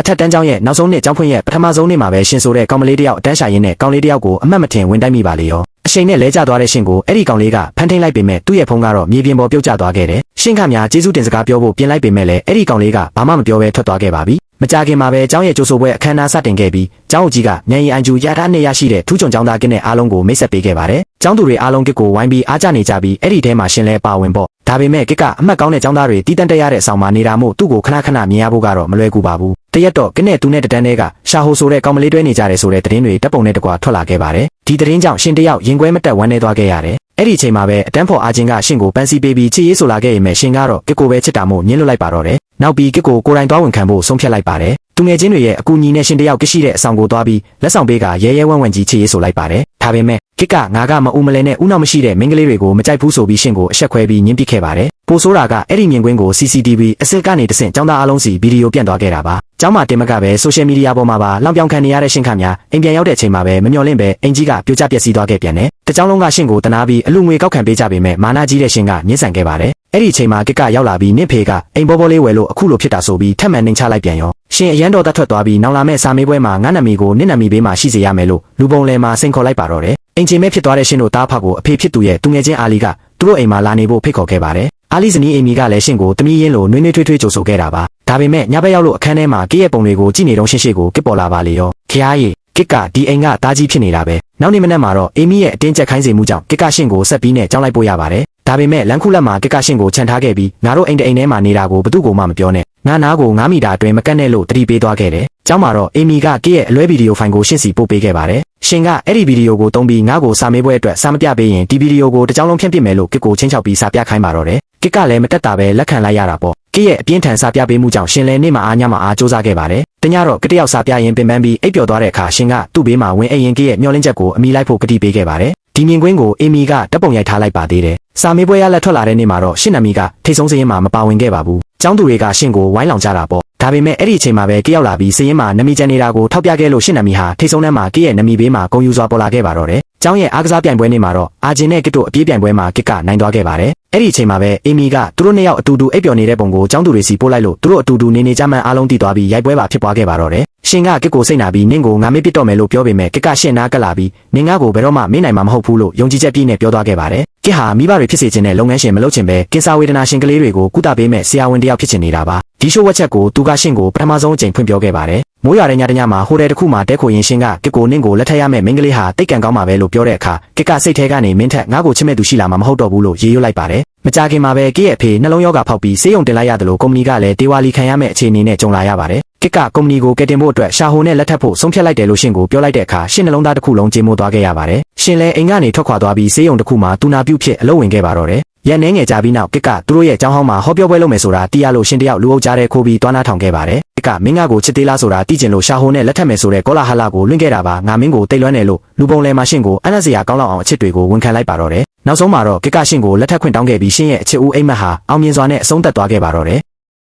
ထက်တန်းကျောင်းရဲ့နောက်ဆုံးနှစ်ကျောင်းဖွင့်ရဲ့ပထမဆုံးနေ့မှာပဲရှင်ဆိုတဲ့ကောင်မလေးတယောက်အတန်းရှာရင်းနဲ့ကောင်လေးတယောက်ကိုအမှတ်မထင်ဝင်တိုက်မိပါလေရောအချိန်နဲ့လဲကျသွားတဲ့ရှင်ကိုအဲ့ဒီကောင်လေးကဖမ်းထိန်လိုက်ပေမဲ့သူ့ရဲ့ဖုန်းကတော့မြေပြင်ပေါ်ပြုတ်ကျသွားခဲ့တယ်ရှင်ခများကျေးဇူးတင်စကားပြောဖို့ပြင်လိုက်ပေမဲ့လည်းအဲ့ဒီကောင်လေးကဘာမှမပြောဘဲထွက်သွားခဲ့ပါပြီမကြခင်မှာပဲကျောင်းရဲ့ကြိုဆိုပွဲအခမ်းအနားစတင်ခဲ့ပြီးကျောင်းအကြီးကမြန်ရီအန်ဂျူရထားနဲ့ရရှိတဲ့ထူးချွန်ကျောင်းသားကင်းတဲ့အားလုံးကိုမိတ်ဆက်ပေးခဲ့ပါတယ်ကျောင်းသူတွေအားလုံးကစ်ကိုဝိုင်းပြီးအားကျနေကြပြီးအဲ့ဒီထဲမှာရှင်လဲပါဝင်ပေါ့ဒါပေမဲ့ကစ်ကအမှတ်ကောင်းတဲ့ကျောင်းသားတွေတီးတန့်တက်ရတဲ့အဆောင်မှာနေတာမို့သူ့ကိုခဏခဏမြင်ရဖို့ကတော့မလွယ်ကူပါဘူးတရက်တော့ကင်းနဲ့သူနဲ့တန်းတွေကရှာဟိုဆိုတဲ့ကောင်မလေးတွဲနေကြတယ်ဆိုတဲ့သတင်းတွေတပ်ပုံနဲ့တကွာထွက်လာခဲ့ပါတယ်ဒီသတင်းကြောင့်ရှင်တယောက်ရင်ခွဲမတက်ဝမ်းနေသွားခဲ့ရတယ်အဲ့ဒီအချိန်မှာပဲအတန်းဖော်အားချင်းကရှင်ကိုပန်းစီပေးပြီးချစ်ရေးဆိုလာခဲ့ရင်မဲ့ရှင်ကတော့ကစ်ကိုပဲချစ်တာမို့ညှင်းလွတ်လိုက်ပါတော့တယ်နောက်ပြီးကစ်ကိုကိုယ်တိုင်သွားဝင်ခံဖို့ဆုံးဖြတ်လိုက်ပါတယ်သူငယ်ချင်းတွေရဲ့အကူအညီနဲ့ရှင်တယောက်ကရှိတဲ့အဆောင်ကိုသွားပြီးလက်ဆောင်ပေးကရဲရဲဝံ့ဝံ့ကြီးချစ်ရေးဆိုလိုက်ပါတယ်ဒါပေမဲ့ကစ်ကငါကမအူမလဲနဲ့ဥနောက်မရှိတဲ့မိန်းကလေးတွေကိုမကြိုက်ဘူးဆိုပြီးရှင်ကိုအဆက်ခွဲပြီးညှင်းပစ်ခဲ့ပါတယ်ပိုဆိုးတာကအဲ့ဒီမြင်ကွင်းကို CCTV အစစ်ကနေတဆင့်ကျောင်းသားအလုံးစီဗီဒီယိုပြန့်သွားခဲ့တာပါကျောင်းမှာတင်မကပဲဆိုရှယ်မီဒီယာပေါ်မှာပါလောင်ပြောင်ခံနေရတဲ့ရှင်ခများအိမ်ပြန်ရောက်တဲ့အချိန်မှာပဲမမျှော်လင့်ပဲအင်ကြီးကပြိုကျပျက်စီးသွားခဲ့ပြန်တယ်တကျောင်းလုံးကရှင်ကိုတနာပြီးအလူငွေကောက်ခံပေးကြပေမဲ့မာနာကြီးတဲ့ရှင်ကညှင်းဆန်ခဲ့ပါတယ်အဲ့ဒီအချိန်မှာကစ်ကရောက်လာပြီးနင့်ဖေကအိမ်ဘောဘောလေးဝယ်လို့အခုလိုဖြစ်တာဆိုပြီးထပ်မံနှိမ်ချလိုက်ပြန်ရောရှင်အရန်တော်တက်ထွက်သွားပြီးနောင်လာမဲ့စာမေးပွဲမှာငါ့နာမည်ကိုနင့်နာမည်ဘေးမှာရှိစေရမယ်လို့လူပုံလဲမှာစိန်ခေါ်လိုက်ပါတော့တယ်အင်ချင်းမဲဖြစ်သွားတဲ့ရှင်တို့တားဖောက်ကိုအဖေဖြစ်သူရဲ့သူငယ်ချင်းအာလီကသူတို့အိမ်မှာလာနေဖို့ဖိတ်ခေါ်ခဲ့ပါတယ်အာလီဇနီးအိမ်မီကလည်းရှင်ကိုတမီးရင်းလိုနှွေးနှွေးထွေးထွေးကြိုဆိုခဲ့တာပါဒါပေမဲ့ညဘက်ရောက်လို့အခန်းထဲမှာကစ်ရဲ့ပုံတွေကိုကြည့်နေတော့ရှင်းရှင်းကိုကစ်ပေါ်လာပါလေရောခရားရီကစ်ကဒီအိမ်ကတားကြီးဖြစ်နေတာပဲနောက်နေ့မနက်မှာတော့အေမီရဲ့အတင်းကျပ်ခိုင်းစေမှုကြောင့်ကစ်ကရှင်ကိုဆက်ပြီးနဲ့ကြောင်းလိုက်ပို့ရပါတယ်ဒါပေမဲ့လန်ခုလက်မှာကစ်ကရှင်ကိုခြံထားခဲ့ပြီးငါတို့အိမ်တအိမ်ထဲမှာနေတာကိုဘသူ့ကိုမှမပြောနဲ့ငါနားကို9မီတာအတွင်းမကတ်နဲ့လို့တတိပေးသွားခဲ့တယ်ကျောင်းမှာတော့အေမီကကစ်ရဲ့အလွဲဗီဒီယိုဖိုင်ကိုရှင်းစီပို့ပေးခဲ့ပါတယ်ရှင်ကအဲ့ဒီဗီဒီယိုကိုတုံးပြီးငါ့ကိုစာမေးပွဲအတွက်စာမပြပေးရင်ဒီဗီဒီယိုကိုတစ်ကြောင်းလုံးဖြန့်ပစ်မယ်လို့ကစ်ကိုချင်းချောက်ပြီးစာပြခိုင်းပါတော့တယ်ကစ်ကလည်းမတက်တာပဲလက်ခံလိုက်ရတာပေါ့ကစ်ရဲ့အပြင်းထန်စာပြပေးမှုကြောင့်ရှင်လည်းနေ့မှာအားညမှာအားစူးစမ်းခဲ့ပါတယ်တညတော့ကစ်တယောက်စာပြရင်ပင်ပန်းပြီးအိပ်ပျော်သွားတဲ့အခါရှင်ကသူ့ဘေးမှာဝင်အိမ်ရင်ကစ်ရဲ့မျောလင်းချက်ကိုအမိလိုက်ဖို့ကတိပေးခဲ့ပါတယ်ဒီမြင်ကွင်းကိုအေမီကတပ်ပုံရိုက်ထားလိုက်ပါသေးတယ်စာမေးပွဲရလက်ထွက်လာတဲ့နေ့မှာတော့ရှင်နမီကထိတ်ဆုံးစရင်မှာမပါဝင်ခဲ့ပါဘူးကျောင်းသူတွေကရှင်ကိုဝိုင်းလောင်ကြတာပေါ့ဒါပေမဲ့အဲ့ဒီအချိန်မှာပဲကစ်ရောက်လာပြီးစရင်မှာနမီကျန်နေတာကိုထောက်ပြခဲ့လို့ရှင်နမီဟာထိတ်ဆုံးနှမ်းမှာကစ်ရဲ့နမီဘေးမှာဂုံယူစွာပေါ်လာခဲ့ပါတော့တယ်ကျောင်းရဲ့အားကစားပြိုင်ပွဲနေ့မှာတော့အာဂျင်နဲ့ကစ်တို့အပြေးပြိုင်ပွဲမှာကစ်ကနိုင်သွားခဲ့ပါတယ်အဲ့ဒီအချိန်မှာပဲအေမီကသူတို့နှစ်ယောက်အတူတူအိပ်ပျော်နေတဲ့ပုံကိုကျောင်းသူတွေစီပို့လိုက်လို့သူတို့အတူတူနေကြမှန်းအားလုံးတည်သွားပြီးရိုက်ပွဲပါဖြစ်ပွားခဲ့ပါတော့တယ်ရှင်ကကစ်ကိုစိတ်နာပြီးနင့်ကိုငါမေ့ပစ်တော့မယ်လို့ပြောပေမဲ့ကစ်ကရှင်နာကလာပြီးနင်ငါ့ကိုဘယ်တော့မှမေ့နိုင်မှာမဟုတ်ဘူးလို့ယုံကြည်ချက်ပြည့်နဲ့ပြောသွားခဲ့ပါတယ်ကစ်ဟာမိဘတွေဖြစ်စေခြင်းနဲ့လုပ်ငန်းရှင်မလုပ်ခြင်းပဲကင်ဆာဝေဒနာရှင်ကလေးတွေကိုကုသပေးမဲ့ဆရာဝန်တယောက်ဖြစ်ချင်နေတာပါဒီရှိုးဝက်ချက်ကိုသူကရှင်ကိုပထမဆုံးအကြိမ်ဖွင့်ပြောခဲ့ပါတယ်မိုးရွာတဲ့ညတညမှာဟိုတယ်တစ်ခုမှာတဲခိုရင်ရှင်ကကစ်ကိုနင့်ကိုလက်ထပ်ရမဲ့မိန်းကလေးဟာတိတ်ကန်ကောင်းမှာပဲလို့ပြောတဲ့အခါကစ်ကစိတ်ထဲကနေမင်းထက်ငါ့ကိုချစ်မဲ့သူရှိလာမှာမဟုတ်တော့ဘူးလို့ရေရွတ်လိုက်ပါတယ်မကြခင်မှာပဲကစ်ရဲ့အဖေနှလုံးရောဂါဖောက်ပြီးဆေးရုံတင်လိုက်ရတယ်လို့ကုမ္ပဏီကလည်းဒေဝါလီခံရမဲ့အခြေအနေနဲ့ကြုံလာရပါတယ်ကစ်ကကုမ္ပဏီကိုကယ်တင်ဖို့အတွက်ရှာဟိုနဲ့လက်ထပ်ဖို့ဆုံးဖြတ်လိုက်တယ်လို့ရှင်ကိုပြောလိုက်တဲ့အခါရှင်နှလုံးသားတစ်ခုလုံးကြေမိုးသွားခဲ့ရပါတယ်ရှင်လည်းအိမ်ကနေထွက်ခွာသွားပြီးဆေးရုံတစ်ခုမှာတူနာပြုတ်ဖြစ်အလုပ်ဝင်ခဲ့ပါတော့တယ်ရန်နေငယ်ကြပြီးနောက်ကစ်ကသူတို့ရဲ့ကျောင်းဟောင်းမှာဟောပြောပွဲလုပ်မယ်ဆိုတာတီးရလို့ရှင်တယောက်လူအုပ်ကြားတဲ့ခိုးပြီးတွားနာထောင်ခဲ့ပါတယ်ကစ်ကမင်းငါကိုချစ်သေးလားဆိုတာတီးကျင်လို့ရှာဟိုနဲ့လက်ထပ်မယ်ဆိုတဲ့ကောလာဟလကိုလွှင့်ခဲ့တာပါငါမင်းကိုတိတ်လွှမ်းတယ်လို့လူပုံလဲမှာရှင်ကိုအနက်စရာကောင်းလောက်အောင်အချစ်တွေကိုဝန်ခံလိုက်ပါတော့တယ်နောက်ဆုံးမှာတော့ကစ်ကရှင်ကိုလက်ထပ်ခွင့်တောင်းခဲ့ပြီးရှင်ရဲ့အချစ်ဦးအိမ်မက်ဟာအောင်မြင်စွာနဲ့အဆုံးသတ်သွားခဲ့ပါတော့တယ်